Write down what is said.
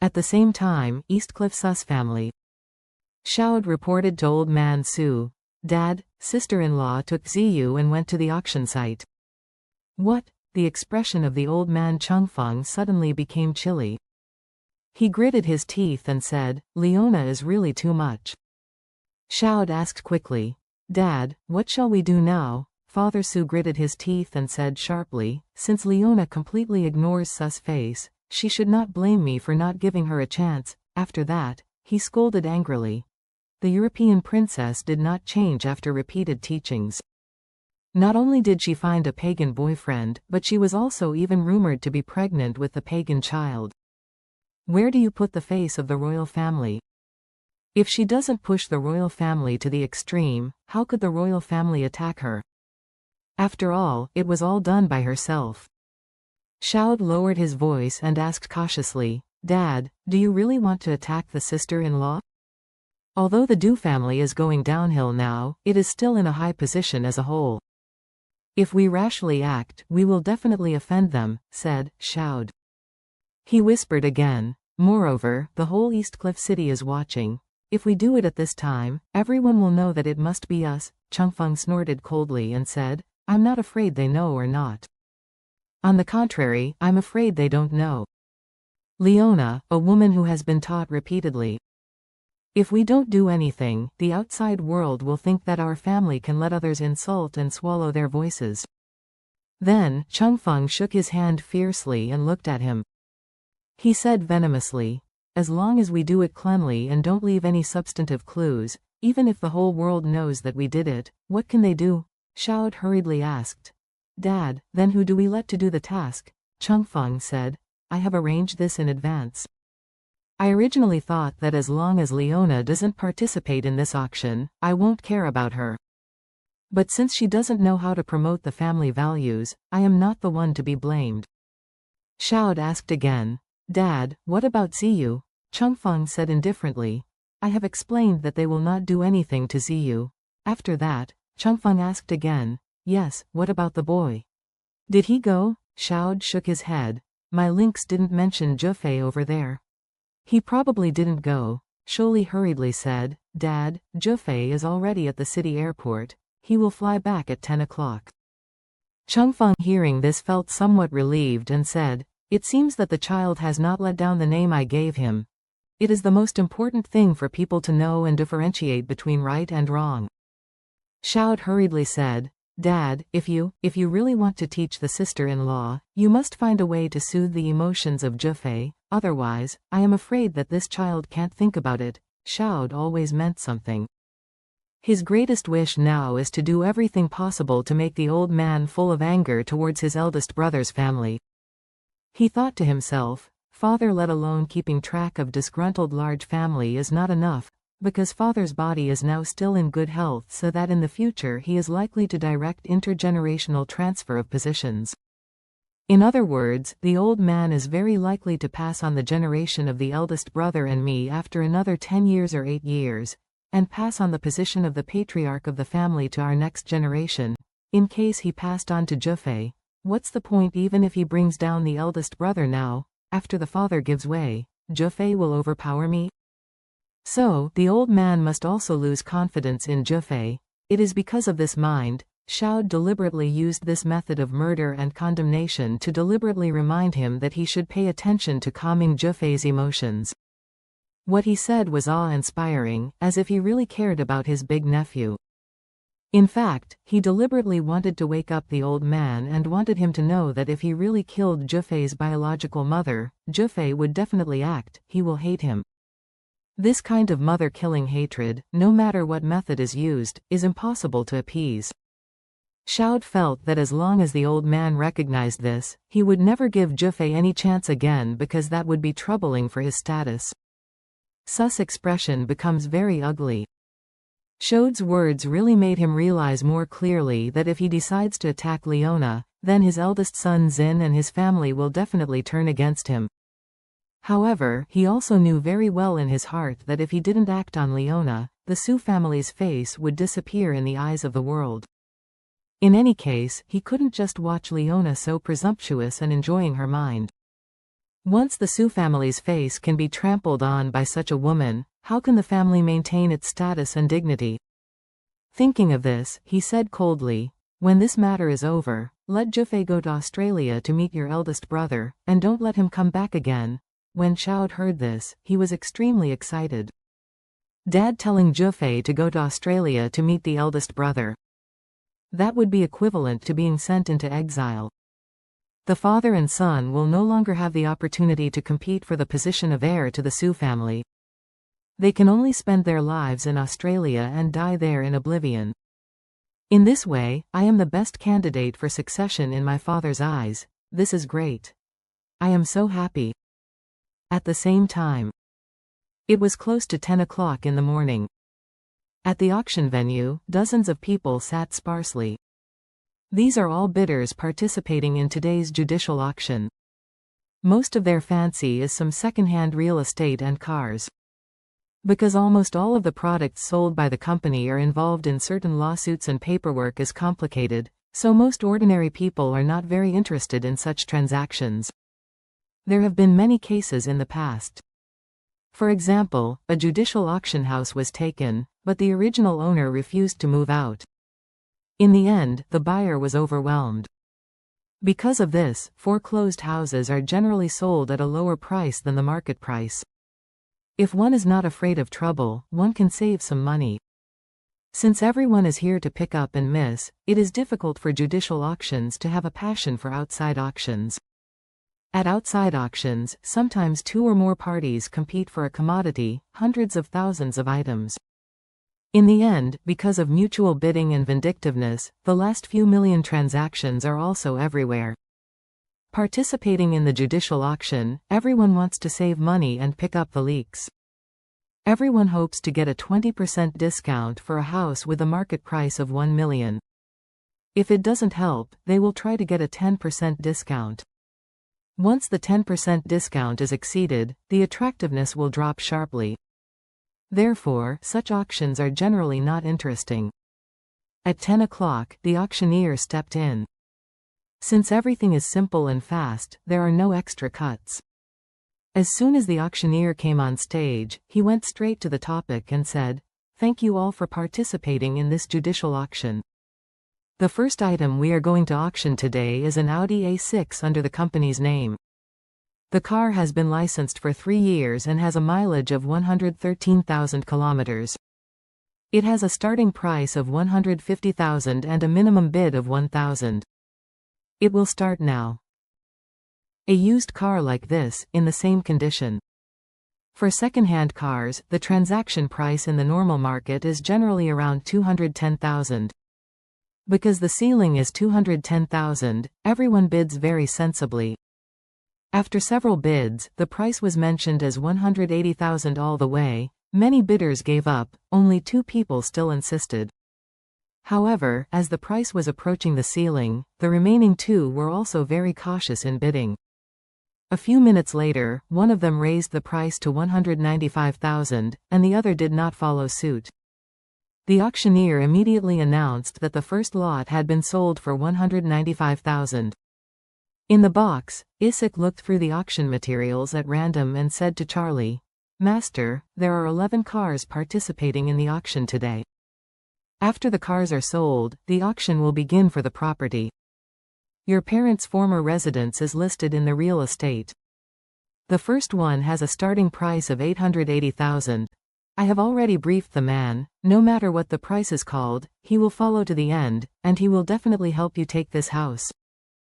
At the same time, Eastcliff Sus family. Shoud reported to Old Man Su. Dad, sister-in-law took Ziyu and went to the auction site. What? The expression of the old man Changfeng suddenly became chilly. He gritted his teeth and said, Leona is really too much. Shoud asked quickly, Dad, what shall we do now? Father Su gritted his teeth and said sharply, since Leona completely ignores Sus face, she should not blame me for not giving her a chance. After that, he scolded angrily. The European princess did not change after repeated teachings. Not only did she find a pagan boyfriend, but she was also even rumored to be pregnant with the pagan child. Where do you put the face of the royal family? If she doesn't push the royal family to the extreme, how could the royal family attack her? After all, it was all done by herself. Shoud lowered his voice and asked cautiously, Dad, do you really want to attack the sister-in-law? Although the Du family is going downhill now, it is still in a high position as a whole. If we rashly act, we will definitely offend them, said Shoud. He whispered again, moreover, the whole Eastcliff city is watching. If we do it at this time, everyone will know that it must be us. Changfeng snorted coldly and said, I'm not afraid they know or not. On the contrary, I'm afraid they don't know. Leona, a woman who has been taught repeatedly. If we don't do anything, the outside world will think that our family can let others insult and swallow their voices. Then, Changfeng shook his hand fiercely and looked at him. He said venomously, as long as we do it cleanly and don't leave any substantive clues, even if the whole world knows that we did it, what can they do? Shoud hurriedly asked. Dad, then who do we let to do the task? Changfeng said, I have arranged this in advance. I originally thought that as long as Leona doesn't participate in this auction, I won't care about her. But since she doesn't know how to promote the family values, I am not the one to be blamed. Shoud asked again, Dad, what about Ziyu? Changfeng said indifferently, I have explained that they will not do anything to Ziyu. After that, Changfeng asked again, yes, what about the boy? Did he go? Shoud shook his head. My links didn't mention Zhufei over there. He probably didn't go. Sholi hurriedly said, Dad, Zhufei is already at the city airport. He will fly back at 10 o'clock. Changfeng hearing this felt somewhat relieved and said, it seems that the child has not let down the name I gave him. It is the most important thing for people to know and differentiate between right and wrong. Shoud hurriedly said, Dad, if you really want to teach the sister-in-law, you must find a way to soothe the emotions of Zhufei, otherwise, I am afraid that this child can't think about it. Shoud always meant something. His greatest wish now is to do everything possible to make the old man full of anger towards his eldest brother's family. He thought to himself, father let alone keeping track of disgruntled large family is not enough, because father's body is now still in good health so that in the future he is likely to direct intergenerational transfer of positions. In other words, the old man is very likely to pass on the generation of the eldest brother and me after another 10 years or 8 years, and pass on the position of the patriarch of the family to our next generation. In case he passed on to Zhufei, what's the point even if he brings down the eldest brother now? After the father gives way, Zhufei will overpower me? So, the old man must also lose confidence in Zhufei. It is because of this mind, Shoud deliberately used this method of murder and condemnation to deliberately remind him that he should pay attention to calming Zhufei's emotions. What he said was awe-inspiring, as if he really cared about his big nephew. In fact, he deliberately wanted to wake up the old man and wanted him to know that if he really killed Zhufei's biological mother, Zhufei would definitely act, he will hate him. This kind of mother-killing hatred, no matter what method is used, is impossible to appease. Shoud felt that as long as the old man recognized this, he would never give Zhufei any chance again because that would be troubling for his status. Sus' expression becomes very ugly. Shoud's words really made him realize more clearly that if he decides to attack Leona, then his eldest son Xin and his family will definitely turn against him. However, he also knew very well in his heart that if he didn't act on Leona, the Su family's face would disappear in the eyes of the world. In any case, he couldn't just watch Leona so presumptuous and enjoying her mind. Once the Su family's face can be trampled on by such a woman, how can the family maintain its status and dignity? Thinking of this, he said coldly, "When this matter is over, let Jufei go to Australia to meet your eldest brother, and don't let him come back again." When Xiao heard this, he was extremely excited. Dad telling Jufei to go to Australia to meet the eldest brother. That would be equivalent to being sent into exile. The father and son will no longer have the opportunity to compete for the position of heir to the Su family. They can only spend their lives in Australia and die there in oblivion. In this way, I am the best candidate for succession in my father's eyes. This is great. I am so happy. At the same time, it was close to 10 o'clock in the morning. At the auction venue, dozens of people sat sparsely. These are all bidders participating in today's judicial auction. Most of their fancy is some second-hand real estate and cars. Because almost all of the products sold by the company are involved in certain lawsuits and paperwork is complicated, so most ordinary people are not very interested in such transactions. There have been many cases in the past. For example, a judicial auction house was taken, but the original owner refused to move out. In the end, the buyer was overwhelmed. Because of this, foreclosed houses are generally sold at a lower price than the market price. If one is not afraid of trouble, one can save some money. Since everyone is here to pick up and miss, it is difficult for judicial auctions to have a passion for outside auctions. At outside auctions, sometimes two or more parties compete for a commodity, hundreds of thousands of items. In the end, because of mutual bidding and vindictiveness, the last few million transactions are also everywhere. Participating in the judicial auction, everyone wants to save money and pick up the leaks. Everyone hopes to get a 20% discount for a house with a market price of 1 million. If it doesn't help, they will try to get a 10% discount. Once the 10% discount is exceeded, the attractiveness will drop sharply. Therefore, such auctions are generally not interesting. At 10 o'clock, the auctioneer stepped in. Since everything is simple and fast, there are no extra cuts. As soon as the auctioneer came on stage, he went straight to the topic and said, "Thank you all for participating in this judicial auction. The first item we are going to auction today is an Audi A6 under the company's name. The car has been licensed for 3 years and has a mileage of 113,000 kilometers. It has a starting price of 150,000 and a minimum bid of 1,000. It will start now. A used car like this, in the same condition. For second-hand cars, the transaction price in the normal market is generally around 210,000. Because the ceiling is 210,000, everyone bids very sensibly. After several bids, the price was mentioned as 180,000 all the way. Many bidders gave up, only 2 people still insisted. However, as the price was approaching the ceiling, the remaining 2 were also very cautious in bidding. A few minutes later, one of them raised the price to 195,000, and the other did not follow suit. The auctioneer immediately announced that the first lot had been sold for 195,000. In the box, Isaac looked through the auction materials at random and said to Charlie, "Master, there are 11 cars participating in the auction today. After the cars are sold, the auction will begin for the property. Your parents' former residence is listed in the real estate. The first one has a starting price of 880,000. I have already briefed the man. No matter what the price is called, he will follow to the end, and he will definitely help you take this house.